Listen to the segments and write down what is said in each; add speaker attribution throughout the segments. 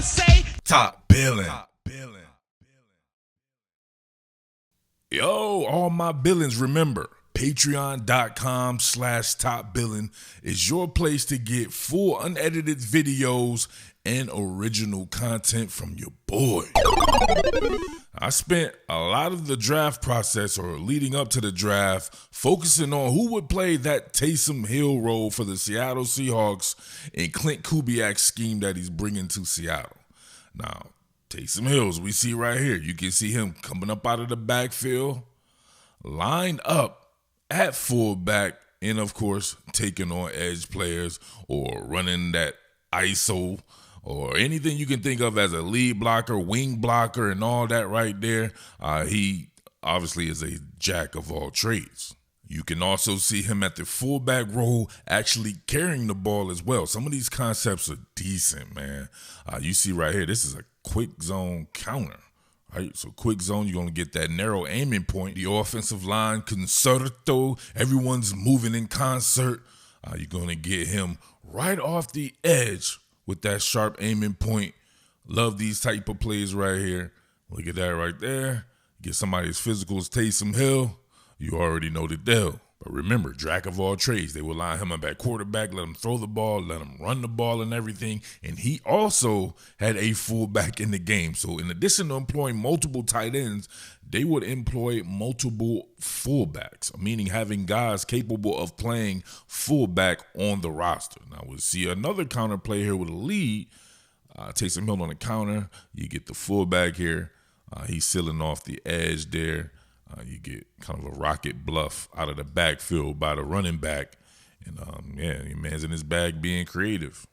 Speaker 1: I say,
Speaker 2: Top Billin. Yo, all my Billins, remember, patreon.com/topbillin is your place to get full unedited videos and original content from your boy. I spent a lot of the draft process or leading up to the draft focusing on who would play that Taesm Hill role for the Seattle Seahawks in Clint Kubiak's scheme that he's bringing to Seattle. Now, Taesm Hill, as we see right here, you can see him coming up out of the backfield, lined up at fullback, and of course, taking on edge players or running that ISO or anything you can think of as a lead blocker, wing blocker, and all that right there. He obviously is a jack of all trades. You can also see him at the fullback role actually carrying the ball as well. Some of these concepts are decent, man. You see right here, this is a quick zone counter. Right? So quick zone, you're going to get that narrow aiming point. The offensive line, concerto, everyone's moving in concert. You're going to get him right off the edge with that sharp aiming point. Love these type of plays right here. Look at that right there. Get somebody as physical as Taesm Hill. You already know the deal. But remember, jack of all trades. They will line him up at quarterback, let him throw the ball, let him run the ball and everything. And he also had a fullback in the game. So in addition to employing multiple tight ends, they would employ multiple fullbacks, meaning having guys capable of playing fullback on the roster. Now we'll see another counter play here with a lead. Taesm Hill on the counter. You get the fullback here. He's sealing off the edge there. You get kind of a rocket bluff out of the backfield by the running back. And, your man's in his bag being creative.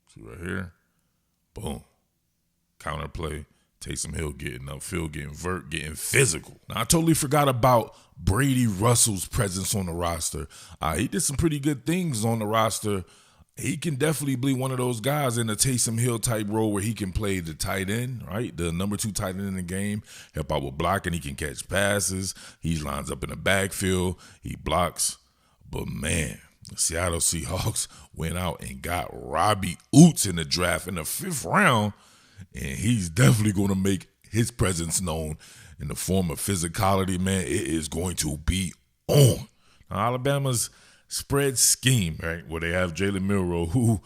Speaker 2: See right here? Boom. Counter play. Taesm Hill getting upfield, getting vert, getting physical. Now, I totally forgot about Brady Russell's presence on the roster. He did some pretty good things on the roster. He can definitely be one of those guys in a Taesm Hill type role where he can play the tight end, right? The number 2 tight end in the game, help out with blocking. He can catch passes. He lines up in the backfield. He blocks. But man, the Seattle Seahawks went out and got Robbie Ouzts in the draft in the 5th round, and he's definitely going to make his presence known in the form of physicality, man. It is going to be on. Now, Alabama's spread scheme, right, where they have Jaylen Milro, who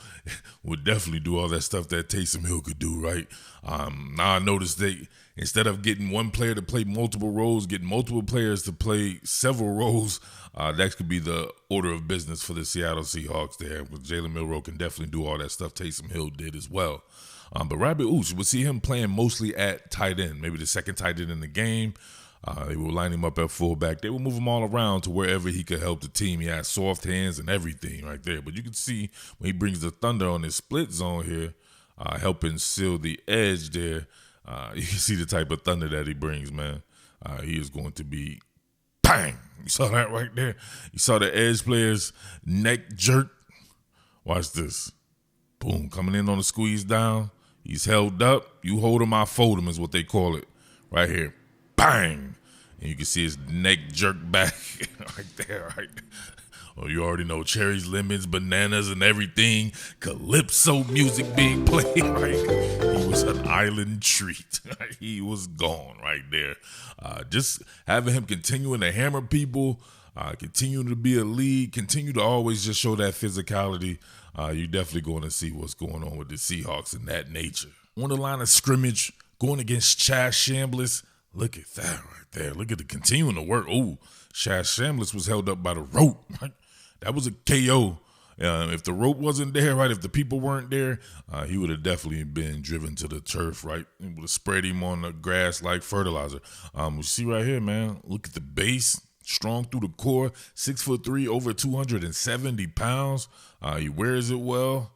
Speaker 2: would definitely do all that stuff that Taesm Hill could do, right? Now I noticed they, instead of getting one player to play multiple roles, getting multiple players to play several roles, that could be the order of business for the Seattle Seahawks there. With Jaylen Milro can definitely do all that stuff Taesm Hill did as well. But Robbie Ouzts, we'll see him playing mostly at tight end, maybe the second tight end in the game. They will line him up at fullback. They will move him all around to wherever he could help the team. He has soft hands and everything right there. But you can see when he brings the thunder on his split zone here, helping seal the edge there, you can see the type of thunder that he brings, man. He is going to be bang. You saw that right there? You saw the edge player's neck jerk. Watch this. Boom. Coming in on the squeeze down. He's held up. You hold him, I fold him is what they call it right here. Bang! And you can see his neck jerk back right there, right? Oh, you already know cherries, lemons, bananas, and everything. Calypso music being played, right? He was an island treat. He was gone right there. Just having him continuing to hammer people, continuing to be a lead, continue to always just show that physicality. You're definitely going to see what's going on with the Seahawks in that nature. On the line of scrimmage, going against Chaz Chambliss. Look at that right there. Look at the continuing to work. Oh, Chaz Chambliss was held up by the rope. Right? That was a KO. If the rope wasn't there, right, if the people weren't there, he would have definitely been driven to the turf, right? It would have spread him on the grass like fertilizer. We see right here, man. Look at the base. Strong through the core. 6'3", over 270 pounds. He wears it well.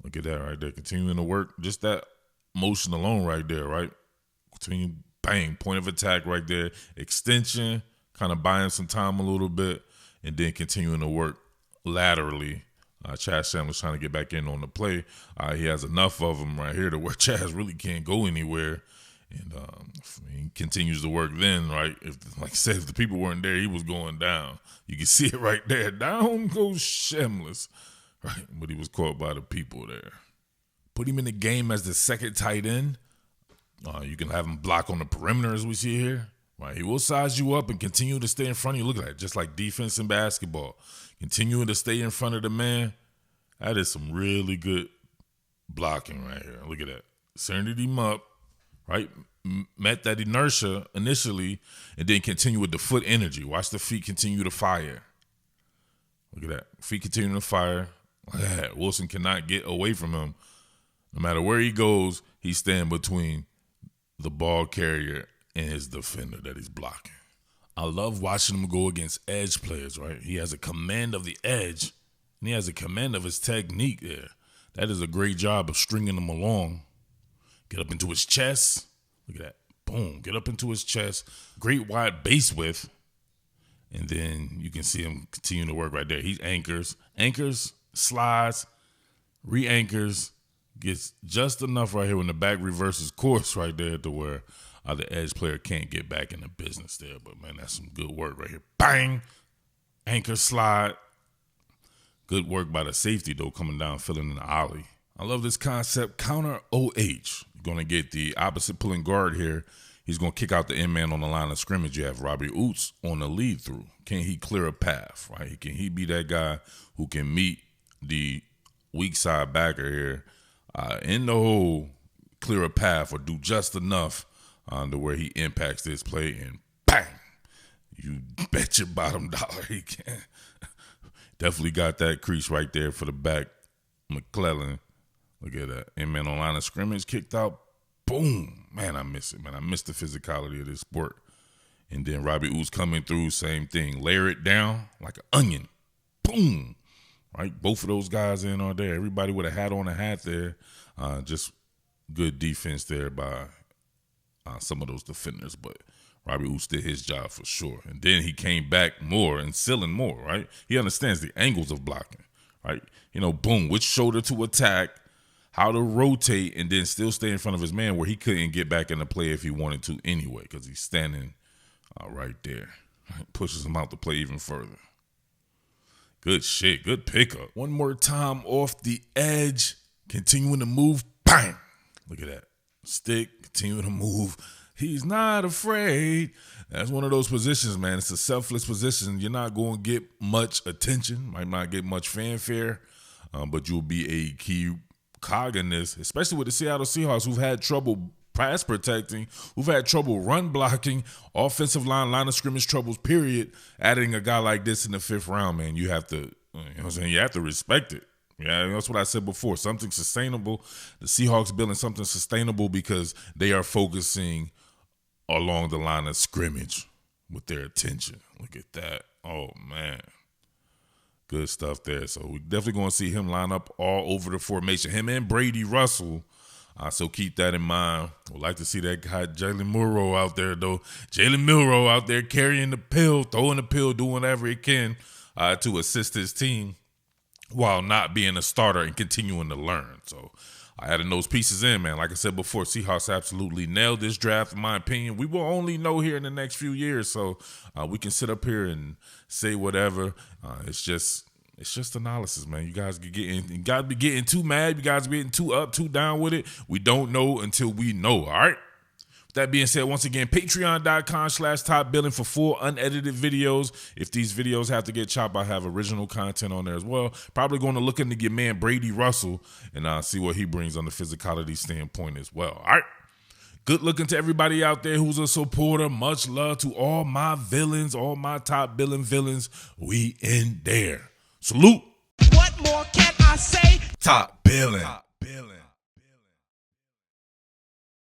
Speaker 2: Look at that right there. Continuing to work. Just that motion alone right there, right? Continue. Bang, point of attack right there. Extension, kind of buying some time a little bit, and then continuing to work laterally. Chaz Chambliss trying to get back in on the play. He has enough of them right here to where Chaz really can't go anywhere. And he continues to work then, right? Like I said, if the people weren't there, he was going down. You can see it right there. Down goes Chambliss, right? But he was caught by the people there. Put him in the game as the second tight end. You can have him block on the perimeter as we see here. Right, he will size you up and continue to stay in front of you. Look at that, just like defense in basketball. Continuing to stay in front of the man. That is some really good blocking right here. Look at that. Centered him up, right? Met that inertia initially and then continue with the foot energy. Watch the feet continue to fire. Look at that. Feet continue to fire. Look at that. Wilson cannot get away from him. No matter where he goes, he's staying between the ball carrier and his defender that he's blocking. I love watching him go against edge players, right? He has a command of the edge, and he has a command of his technique there. That is a great job of stringing him along. Get up into his chest. Look at that. Boom. Get up into his chest. Great wide base width. And then you can see him continue to work right there. He anchors, slides, re-anchors, gets just enough right here when the back reverses course right there to where the edge player can't get back in the business there. But, man, that's some good work right here. Bang! Anchor slide. Good work by the safety, though, coming down, filling in the ollie. I love this concept. Counter OH. You're going to get the opposite pulling guard here. He's going to kick out the end man on the line of scrimmage. You have Robbie Ouzts on the lead through. Can he clear a path, right? Can he be that guy who can meet the weak side backer here in the hole, clear a path, or do just enough to where he impacts this play, and bang, you bet your bottom dollar he can. Definitely got that crease right there for the back. McClellan, look at that. And man on line of scrimmage, kicked out. Boom. Man, I miss it, man. I miss the physicality of this sport. And then Robbie Ouzts coming through, same thing. Layer it down like an onion. Boom. Right? Both of those guys in are there. Everybody with a hat on a hat there. Just good defense there by some of those defenders, but Robbie Ouzts did his job for sure. And then he came back more and sealing more, right? He understands the angles of blocking, right? You know, boom, which shoulder to attack, how to rotate, and then still stay in front of his man where he couldn't get back in the play if he wanted to anyway because he's standing right there. Pushes him out to play even further. Good shit, good pickup. One more time off the edge, continuing to move, bang! Look at that. Stick, continue to move. He's not afraid. That's one of those positions, man. It's a selfless position. You're not going to get much attention, might not get much fanfare, but you'll be a key cog in this, especially with the Seattle Seahawks, who've had trouble pass protecting, who've had trouble run blocking, offensive line of scrimmage troubles, period. Adding a guy like this in the 5th round, man, you have to, you know what I'm saying? You have to respect it. Yeah, that's what I said before. Something sustainable. The Seahawks building something sustainable because they are focusing along the line of scrimmage with their attention. Look at that. Oh, man. Good stuff there. So we're definitely going to see him line up all over the formation. Him and Brady Russell. So keep that in mind. Would like to see that guy Jaylen Milro out there, though. Jaylen Milro out there carrying the pill, throwing the pill, doing whatever he can to assist his team, while not being a starter and continuing to learn. So I added those pieces in, man. Like I said before, Seahawks absolutely nailed this draft, in my opinion. We will only know here in the next few years, so we can sit up here and say whatever. It's just analysis, man. You guys be getting too mad. You guys be getting too up, too down with it. We don't know until we know, all right? That being said, once again, patreon.com/topbillin for full unedited videos. If these videos have to get chopped, I have original content on there as well. Probably going to look into your man Brady Russell and see what he brings on the physicality standpoint as well. All right. Good looking to everybody out there who's a supporter. Much love to all my villains, all my top billing villains. We in there. Salute.
Speaker 1: What more can I say?
Speaker 2: Top billing.